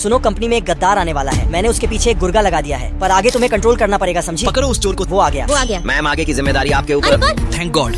सुनो, कंपनी में एक गद्दार आने वाला है। मैंने उसके पीछे एक गुर्गा लगा दिया है, पर आगे तुम्हें कंट्रोल करना पड़ेगा, समझी? पकड़ो उस चोर को। वो आ गया। मैम, आगे की जिम्मेदारी आपके ऊपर। थैंक गॉड,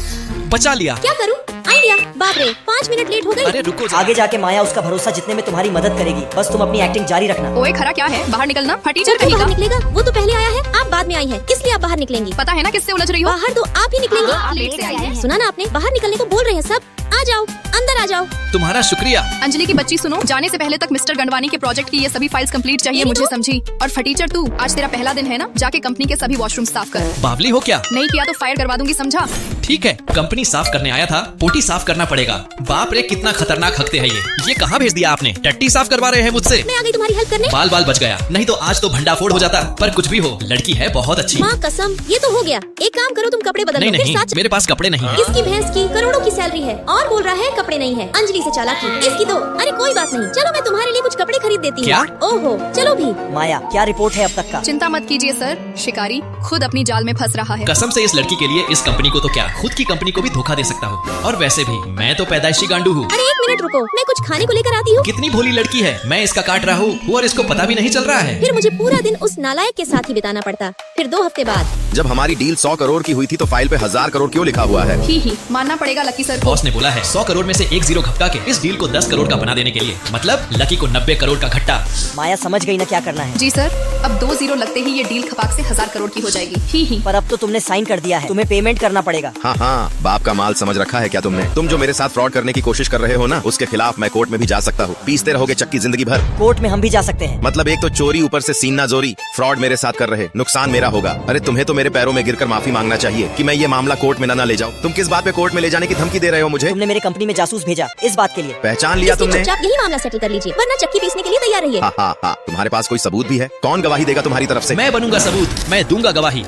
बचा लिया। क्या करूँ? आइडिया। बाप रे, 5 मिनट लेट हो गई। अरे रुको जरा। आगे जाके माया उसका भरोसा जीतने में तुम्हारी मदद करेगी। बस तुम अपनी एक्टिंग जारी रखना। ओए खरा क्या है, बाहर निकलना। फटीचर वो कहीं बाहर का। निकलेगा? वो तो पहले आया है, आप बाद में आई हैं, इसलिए आप बाहर निकलेंगी। पता है ना किससे उलझ रही हो। बाहर तो आप ही निकलेंगी। आप लेट से आई हैं। सुना ना आपने, बाहर निकलने को बोल रहे हैं सब। आ जाओ, अंदर आ जाओ। तुम्हारा शुक्रिया। अंजलि की बच्ची सुनो, जाने से पहले तक मिस्टर गंडवानी के प्रोजेक्ट की ये सभी फाइल्स कंप्लीट चाहिए मेरी मुझे, तो- समझी? और फटीचर तू, आज तेरा पहला दिन है ना, जाके कंपनी के सभी वॉशरूम साफ कर। बावली हो क्या? नहीं किया तो फायर करवा दूंगी, समझा? ठीक है, कंपनी साफ करने आया था, पोटी साफ करना पड़ेगा। बाप रे, कितना खतरनाक हकते हैं ये कहाँ भेज दिया आपने? टट्टी साफ करवा रहे हैं मुझसे। मैं आ गई तुम्हारी हेल्प करने। बाल बाल बच गया, नहीं तो आज तो भंडाफोड़ हो जाता। पर कुछ भी हो, लड़की है बहुत अच्छी। माँ कसम, ये तो हो गया। एक काम करो, तुम कपड़े बदल नहीं लो, फिर नहीं, साथ। मेरे पास कपड़े नहीं हैं। किसकी भैंस की करोड़ों की सैलरी है और बोल रहा है कपड़े नहीं है। अंजलि से चालाकी इसकी तो। अरे कोई बात नहीं, चलो मैं तुम्हारे लिए कुछ कपड़े खरीद देती हूँ। क्या? ओहो, चलो भी। माया, क्या रिपोर्ट है अब तक का? चिंता मत कीजिए सर, शिकारी खुद अपनी जाल में फंस रहा है। कसम से इस लड़की के लिए इस कंपनी को तो क्या, खुद की कंपनी को भी धोखा दे सकता हूँ। और वैसे भी मैं तो पैदाइशी गांडू हूँ। अरे 1 मिनट रुको, मैं कुछ खाने को लेकर आती हूँ। कितनी भोली लड़की है, मैं इसका काट रहा हूँ और इसको पता भी नहीं चल रहा है। फिर मुझे पूरा दिन उस नालायक के साथ ही बिताना पड़ता। फिर 2 हफ्ते बाद जब हमारी डील 100 करोड़ की हुई थी तो फाइल पे 1000 करोड़ क्यों लिखा हुआ है? ही मानना पड़ेगा लकी सर को। बॉस ने बोला है 100 करोड़ में से एक जीरो घपका के इस डील को 10 करोड़ का बना देने के लिए। मतलब लकी को 90 करोड़ का घट्टा। माया समझ गई ना क्या करना है? जी सर, अब 2 जीरो लगते ही ये डील खपाक से 1000 करोड़ की हो जाएगी। ही पर अब तो तुमने साइन कर दिया है, तुम्हें पेमेंट करना पड़ेगा। हाँ हाँ, बाप का माल समझ रखा है क्या तुमने? तुम जो मेरे साथ फ्रॉड करने की कोशिश कर रहे हो ना, उसके खिलाफ मैं कोर्ट में भी जा सकता हूँ। पीसते रहोगे चक्की जिंदगी भर। कोर्ट में हम भी जा सकते हैं। मतलब एक तो चोरी, ऊपर से सीना जोरी। फ्रॉड मेरे साथ कर रहे, नुकसान मेरा होगा। अरे तुम्हें तो मेरे पैरों में गिरकर माफी मांगना चाहिए कि मैं ये मामला कोर्ट में ना ले जाऊँ। तुम किस बात पे कोर्ट में ले जाने की धमकी दे रहे हो मुझे? तुमने मेरे कंपनी में जासूस भेजा इस बात के लिए। पहचान लिया इसलिए तुमने? चुपचाप यही मामला सेटल कर लीजिए, वरना चक्की पीसने के लिए तैयार रहिए। हाँ हाँ हाँ, तुम्हारे पास कोई सबूत भी है? कौन गवाही देगा तुम्हारी तरफ से? मैं बनूंगा सबूत, मैं दूंगा गवाही।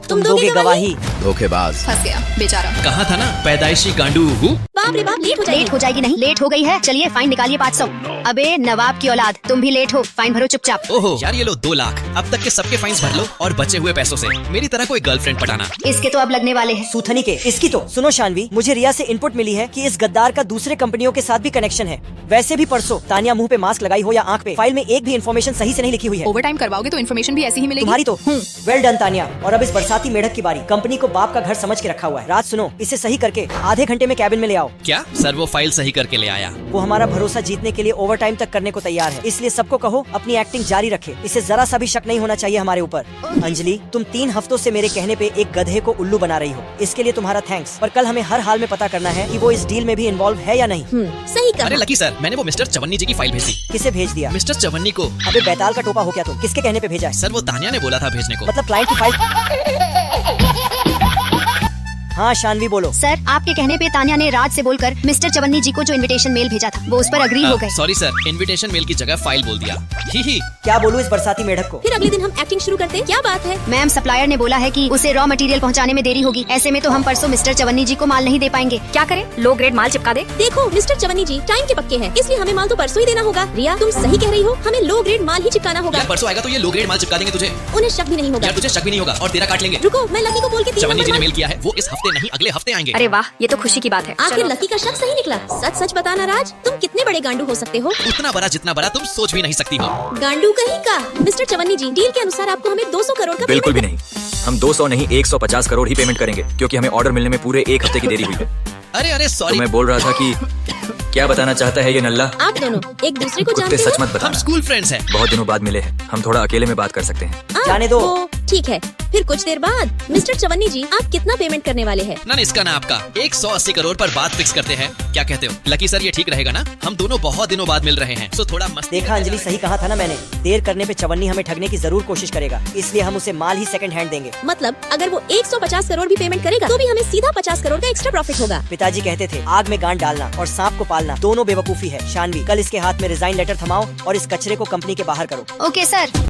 तुम दोगे गवाही? धोखेबाज। फंस गया बेचारा। कहा था ना पैदाइशी गांडू हूँ। बाप रे बाप, लेट हो जाएगी। लेट हो जाएगी नहीं, लेट हो गई है। चलिए फाइन निकालिए 500। अबे नवाब की औलाद, तुम भी लेट हो, फाइन भरो चुपचाप। ओहो यार, ये लो 2 लाख। अब तक के सबके फाइन्स भर लो और बचे हुए पैसों से मेरी तरह कोई गर्लफ्रेंड पटाना। इसके तो अब लगने वाले हैं। सूथनी के इसकी तो। सुनो शानवी, मुझे रिया से इनपुट मिली है कि इस गद्दार का दूसरे कंपनियों के साथ भी कनेक्शन है। वैसे भी परसों तानिया मुंह पे मास्क लगाई हो या आंख पे, फाइल में एक भी इन्फॉर्मेशन सही से नहीं लिखी हुई है। ओवर टाइम करवाओगे तो इन्फॉर्मेशन भी ऐसी ही मिलेगी। तुम्हारी तो। Well done Tania. और अब इस बरसाती मेढक की बारी। कंपनी को बाप का घर समझ के रखा हुआ है। रात सुनो, इसे सही करके आधे घंटे में कैबिन में ले आओ। क्या सर, वो फाइल सही करके ले आया? वो हमारा भरोसा जीतने के लिए ओवर टाइम तक करने को तैयार है, इसलिए सबको कहो अपनी एक्टिंग जारी रखे। इसे जरा सा भी शक नहीं होना चाहिए हमारे ऊपर। अंजलि, तुम 3 हफ्तों से मेरे कहने पे एक गधे को उल्लू बना रही हो, इसके लिए तुम्हारा थैंक्स। पर कल हमें हर हाल में पता करना है कि वो इस डील में भी इन्वॉल्व है या नहीं। सही कहा। अरे लकी सर, मैंने वो मिस्टर चवन्नी जी की फाइल भेजी। किसे भेज दिया? मिस्टर चवन्नी को। अबे बैताल का टोपा हो क्या तुम? किसके कहने पे भेजा है? सर वो तानिया ने बोला था भेजने को। मतलब क्लाइंट की फाइल। हाँ शानवी बोलो। सर, आपके कहने पे तानिया ने राज से बोलकर मिस्टर चवन्नी जी को जो इनविटेशन मेल भेजा था वो उस पर अग्री हो गए। सॉरी सर, इनविटेशन मेल की जगह फाइल बोल दिया। ही क्या बोलूँ इस बरसाती मेढक को? फिर अगले दिन हम एक्टिंग शुरू करते हैं। क्या बात है? मैम, सप्लायर ने बोला है कि उसे रॉ मटेरियल पहुंचाने में देरी होगी। ऐसे में तो हम परसों मिस्टर चवन्नी जी को माल नहीं दे पाएंगे। क्या करें? लो ग्रेड माल चिपका दे। देखो मिस्टर चवन्नी जी टाइम के पक्के हैं, इसलिए हमें माल तो परसों ही देना होगा। रिया, तुम सही कह रही हो, हमें लो ग्रेड माल ही चिपकाना होगा। यार परसों आएगा तो ये लो ग्रेड माल चिपका देंगे तुझे। उन्हें शक भी नहीं होगा। यार तुझे शक भी नहीं होगा और तेरा काट लेंगे। रुको, मैं लकी को बोल के 3 चवन्नी जी ने नंबर मेल किया है, वो इस हफ्ते नहीं अगले हफ्ते आएंगे। अरे वाह, ये तो खुशी की बात है। आखिर लकी का शक सही निकला। सच सच बताना राज, तुम कितने बड़े गांडू हो सकते हो? उतना बड़ा जितना बड़ा तुम सोच भी नहीं सकती हो। गांडू कहीं का। मिस्टर चवन्नी जी, डील के अनुसार आपको हमें 200 करोड़ का बिल्कुल भी पेमेंट नहीं, हम 200 नहीं 150 करोड़ ही पेमेंट करेंगे, क्योंकि हमें ऑर्डर मिलने में पूरे 1 हफ्ते की देरी हुई है। अरे अरे तो सॉरी, मैं बोल रहा था कि क्या बताना चाहता है ये नल्ला? आप दोनों एक दूसरे को कुत्ते जानते सच हो? मत हम बताना। स्कूल फ्रेंड्स हैं। बहुत दिनों बाद मिले हैं, हम थोड़ा अकेले में बात कर सकते हैं। जाने दो। वो ठीक है। फिर कुछ देर बाद मिस्टर चवन्नी जी, आप कितना पेमेंट करने वाले हैं? ना इसका ना आपका 180 करोड़ पर बात फिक्स करते हैं। क्या कहते हो लकी सर, ये ठीक रहेगा ना? हम दोनों बहुत दिनों बाद मिल रहे हैं, सो थोड़ा मस्त। देखा अंजलि, सही कहा था ना मैंने। देर करने पे चवन्नी हमें ठगने की जरूर कोशिश करेगा, इसलिए हम उसे माल ही सेकंड हैंड देंगे। मतलब अगर वो 150 करोड़ भी पेमेंट करेगा तो भी हमें सीधा 50 करोड़ का एक्स्ट्रा प्रॉफिट होगा। पिताजी कहते थे आग में गांड डालना और सांप को पालना दोनों बेवकूफी है। शानवी, कल इसके हाथ में रिजाइन लेटर थमाओ और इस कचरे को कंपनी के बाहर करो। Okay sir.